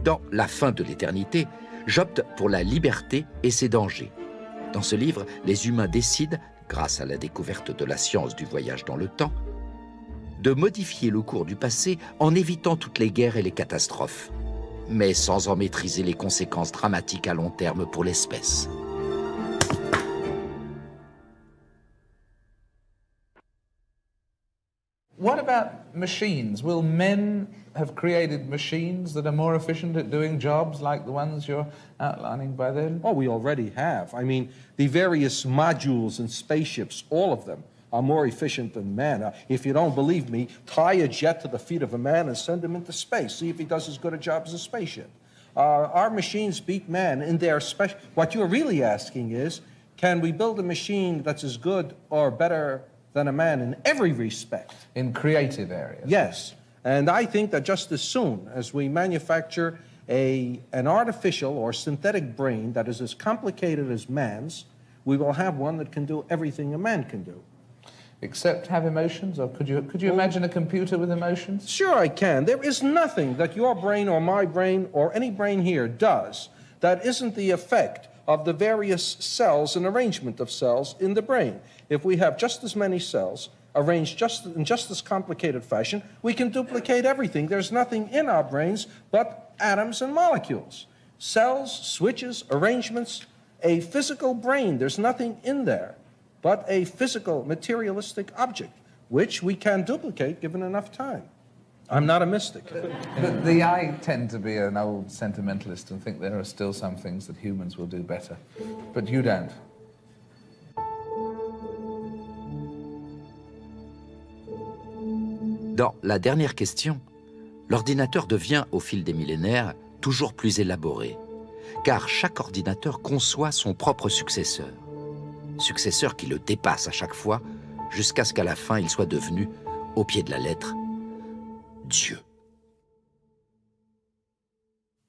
Dans La fin de l'éternité, j'opte pour la liberté et ses dangers. Dans ce livre, les humains décident, grâce à la découverte de la science du voyage dans le temps, de modifier le cours du passé en évitant toutes les guerres et les catastrophes, mais sans en maîtriser les conséquences dramatiques à long terme pour l'espèce. What about machines? Will men have created machines that are more efficient at doing jobs like the ones you're outlining by then? Oh, we already have. I mean, the various modules and spaceships, all of them, are more efficient than man. If you don't believe me, tie a jet to the feet of a man and send him into space. See if he does as good a job as a spaceship. Our machines beat man in their special... What you're really asking is, can we build a machine that's as good or better than a man in every respect? In creative areas? Yes. And I think that just as soon as we manufacture an artificial or synthetic brain that is as complicated as man's, we will have one that can do everything a man can do. Except have emotions? Or could you imagine a computer with emotions? Sure I can. There is nothing that your brain or my brain or any brain here does that isn't the effect of the various cells and arrangement of cells in the brain. If we have just as many cells arranged in just as complicated fashion, we can duplicate everything. There's nothing in our brains but atoms and molecules. Cells, switches, arrangements, a physical brain. There's nothing in there but a physical, materialistic object, which we can duplicate given enough time. I'm not a mystic. But I tend to be an old sentimentalist and think there are still some things that humans will do better. But you don't. Dans La dernière question, l'ordinateur devient, au fil des millénaires, toujours plus élaboré, car chaque ordinateur conçoit son propre successeur. Successeur qui le dépasse à chaque fois, jusqu'à ce qu'à la fin il soit devenu, au pied de la lettre, Dieu.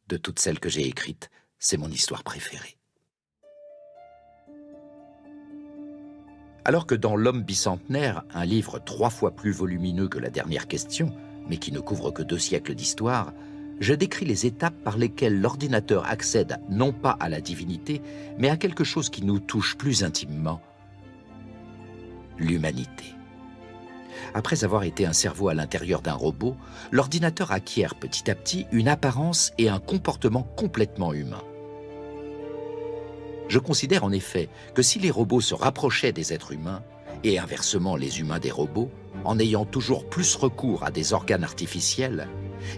De toutes celles que j'ai écrites, c'est mon histoire préférée. Alors que dans L'homme bicentenaire, un livre 3 fois plus volumineux que La dernière question, mais qui ne couvre que 2 siècles d'histoire, je décris les étapes par lesquelles l'ordinateur accède non pas à la divinité, mais à quelque chose qui nous touche plus intimement, l'humanité. Après avoir été un cerveau à l'intérieur d'un robot, l'ordinateur acquiert petit à petit une apparence et un comportement complètement humain. Je considère en effet que si les robots se rapprochaient des êtres humains, et inversement les humains des robots, en ayant toujours plus recours à des organes artificiels,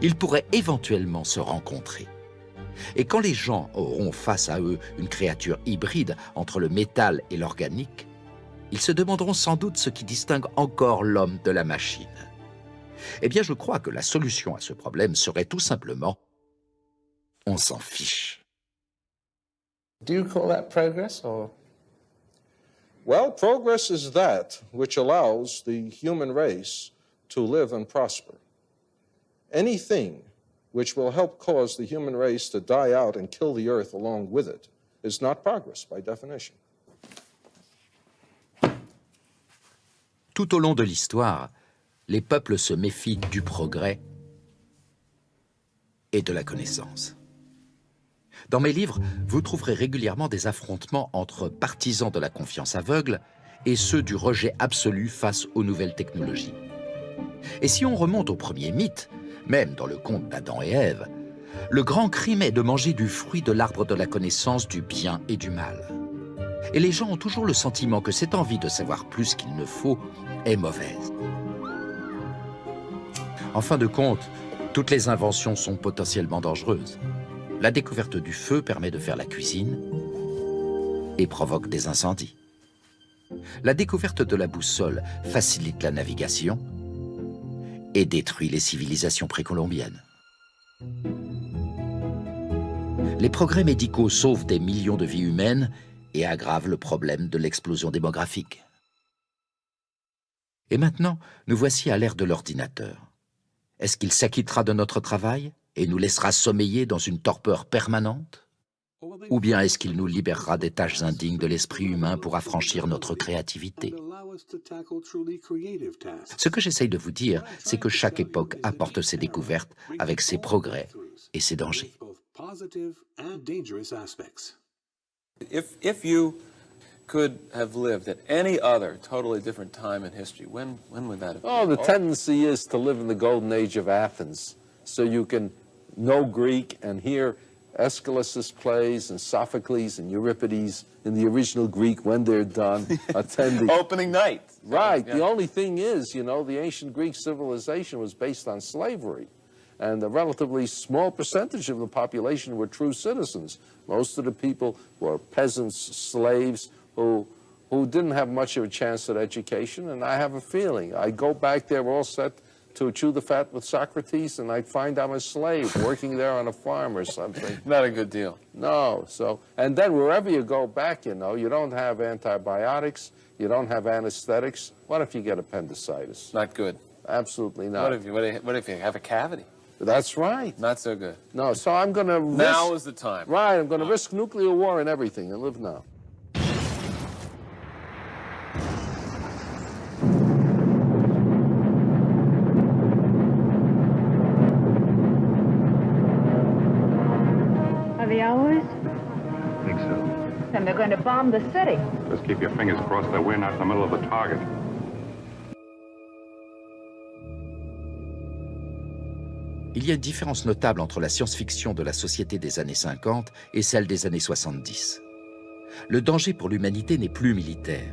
ils pourraient éventuellement se rencontrer. Et quand les gens auront face à eux une créature hybride entre le métal et l'organique, ils se demanderont sans doute ce qui distingue encore l'homme de la machine. Eh bien, je crois que la solution à ce problème serait tout simplement « on s'en fiche ». Do you call that progress, or? Well, progress is that which allows the human race to live and prosper. Anything which will help cause the human race to die out and kill the earth along with it is not progress by definition. Tout au long de l'histoire, les peuples se méfient du progrès et de la connaissance. Dans mes livres, vous trouverez régulièrement des affrontements entre partisans de la confiance aveugle et ceux du rejet absolu face aux nouvelles technologies. Et si on remonte au premier mythe, même dans le conte d'Adam et Ève, le grand crime est de manger du fruit de l'arbre de la connaissance du bien et du mal. Et les gens ont toujours le sentiment que cette envie de savoir plus qu'il ne faut est mauvaise. En fin de compte, toutes les inventions sont potentiellement dangereuses. La découverte du feu permet de faire la cuisine et provoque des incendies. La découverte de la boussole facilite la navigation et détruit les civilisations précolombiennes. Les progrès médicaux sauvent des millions de vies humaines et aggravent le problème de l'explosion démographique. Et maintenant, nous voici à l'ère de l'ordinateur. Est-ce qu'il s'acquittera de notre travail et nous laissera sommeiller dans une torpeur permanente? Ou bien est-ce qu'il nous libérera des tâches indignes de l'esprit humain pour affranchir notre créativité? Ce que j'essaye de vous dire, c'est que chaque époque apporte ses découvertes avec ses progrès et ses dangers. positive and dangerous aspects. If you could have lived at any other totally different time in history, when would that have been? Oh, the tendency is to live in the golden age of Athens, so you can know Greek and hear Aeschylus's plays and Sophocles and Euripides in the original Greek when they're done. Attend the opening night. Right. Yeah. The only thing is, you know, the ancient Greek civilization was based on slavery. And a relatively small percentage of the population were true citizens. Most of the people were peasants, slaves, who didn't have much of a chance at education. And I have a feeling, I go back there all set to chew the fat with Socrates, and I'd find I'm a slave working there on a farm or something. Not a good deal. No. So, and then wherever you go back, you know, you don't have antibiotics, you don't have anesthetics. What if you get appendicitis? Not good. Absolutely not. What if you have a cavity? That's right. Not so good. No, so I'm going to risk... Now is the time. Right, I'm going to risk nuclear war and everything and live now. Are the hours? I think so. And they're going to bomb the city. Just keep your fingers crossed that we're not in the middle of the target. Il y a une différence notable entre la science-fiction de la société des années 50 et celle des années 70. Le danger pour l'humanité n'est plus militaire.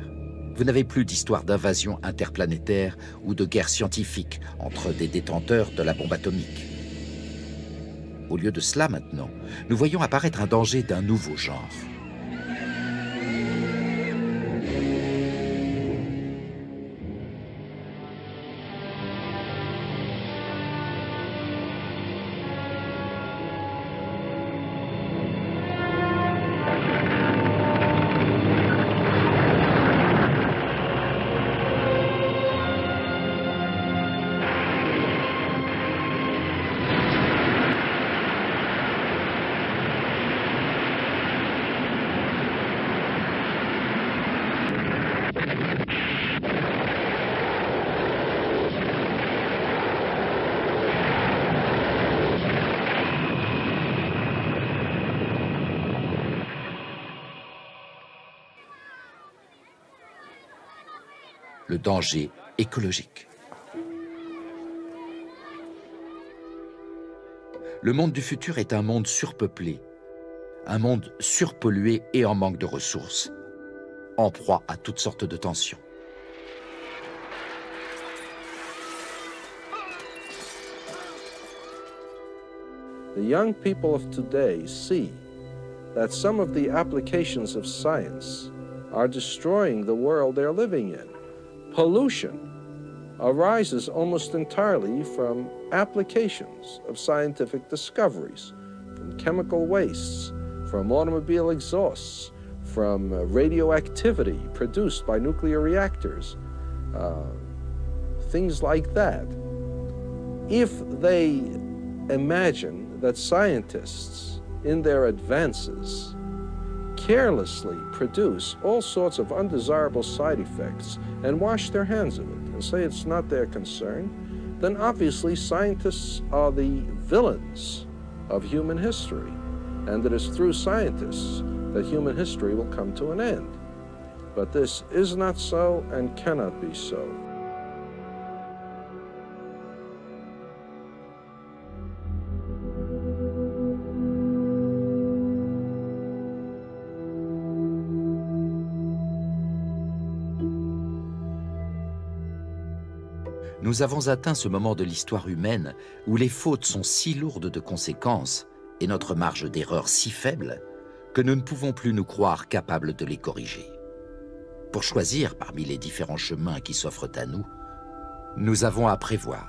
Vous n'avez plus d'histoire d'invasion interplanétaire ou de guerre scientifique entre des détenteurs de la bombe atomique. Au lieu de cela maintenant, nous voyons apparaître un danger d'un nouveau genre. Le danger écologique. Le monde du futur est un monde surpeuplé, un monde surpollué et en manque de ressources, en proie à toutes sortes de tensions. The young people of today see that some of the applications of science are destroying the world they're living in. Pollution arises almost entirely from applications of scientific discoveries, from chemical wastes, from automobile exhausts, from radioactivity produced by nuclear reactors, things like that. If they imagine that scientists, in their advances, carelessly produce all sorts of undesirable side effects and wash their hands of it and say it's not their concern, then obviously scientists are the villains of human history. And it is through scientists that human history will come to an end. But this is not so and cannot be so. Nous avons atteint ce moment de l'histoire humaine où les fautes sont si lourdes de conséquences et notre marge d'erreur si faible que nous ne pouvons plus nous croire capables de les corriger. Pour choisir parmi les différents chemins qui s'offrent à nous, nous avons à prévoir.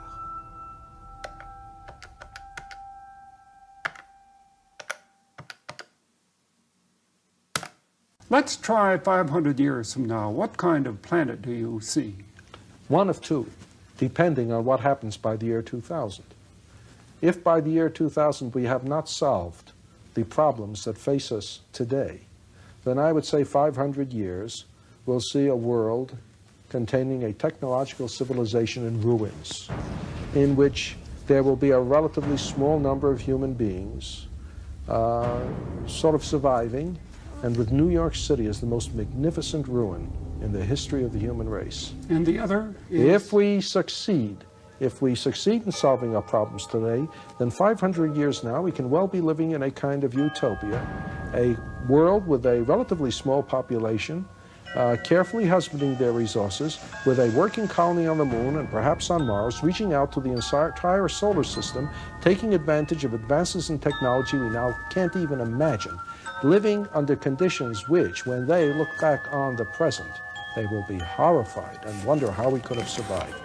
Let's try 500 years from now. What kind of planet do you see? One of two, depending on what happens by the year 2000. If by the year 2000 we have not solved the problems that face us today, then I would say 500 years we'll see a world containing a technological civilization in ruins, in which there will be a relatively small number of human beings sort of surviving, and with New York City as the most magnificent ruin in the history of the human race. And the other is? If we succeed in solving our problems today, then 500 years now we can well be living in a kind of utopia, a world with a relatively small population, carefully husbanding their resources, with a working colony on the moon and perhaps on Mars, reaching out to the entire solar system, taking advantage of advances in technology we now can't even imagine, living under conditions which, when they look back on the present, they will be horrified and wonder how we could have survived.